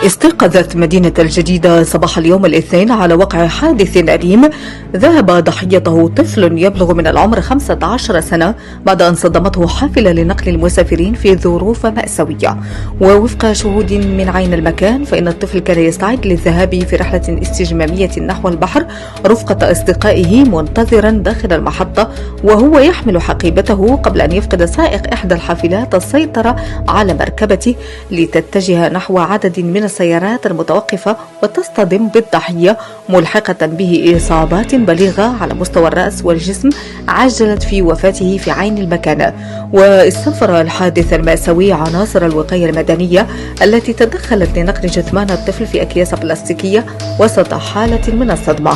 استيقظت مدينة الجديدة صباح اليوم الاثنين على وقع حادث أليم ذهب ضحيته طفل يبلغ من العمر 15 سنة بعد أن صدمته حافلة لنقل المسافرين في ظروف مأساوية. ووفق شهود من عين المكان فإن الطفل كان يستعد للذهاب في رحلة استجمامية نحو البحر رفقة أصدقائه منتظرا داخل المحطة وهو يحمل حقيبته قبل أن يفقد سائق إحدى الحافلات السيطرة على مركبته لتتجه نحو عدد من السيارات المتوقفة وتصطدم بالضحية ملحقة به إصابات بليغة على مستوى الرأس والجسم عجلت في وفاته في عين المكان. واستنفر الحادث المأساوي عناصر الوقاية المدنية التي تدخلت لنقل جثمان الطفل في أكياس بلاستيكية وسط حالة من الصدمة.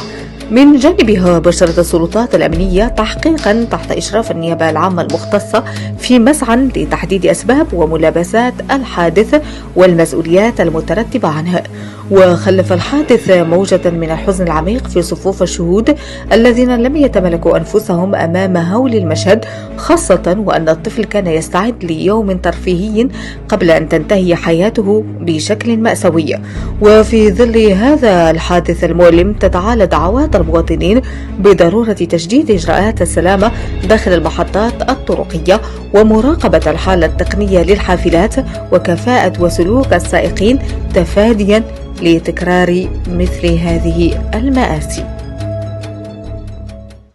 من جانبها بشرت السلطات الأمنية تحقيقا تحت إشراف النيابة العامة المختصة في مسعى لتحديد أسباب وملابسات الحادث والمسؤوليات المترتبة عنه. وخلف الحادث موجة من الحزن العميق في صفوف الشهود الذين لم يتملكوا أنفسهم أمام هول المشهد، خاصة وأن الطفل كان يستعد ليوم ترفيهي قبل أن تنتهي حياته بشكل مأساوي. وفي ظل هذا الحادث المؤلم تتعالى دعوات المواطنين بضرورة تشديد إجراءات السلامة داخل المحطات الطرقية ومراقبة الحالة التقنية للحافلات وكفاءة وسلوك السائقين تفاديا لتكرار مثل هذه المآسي.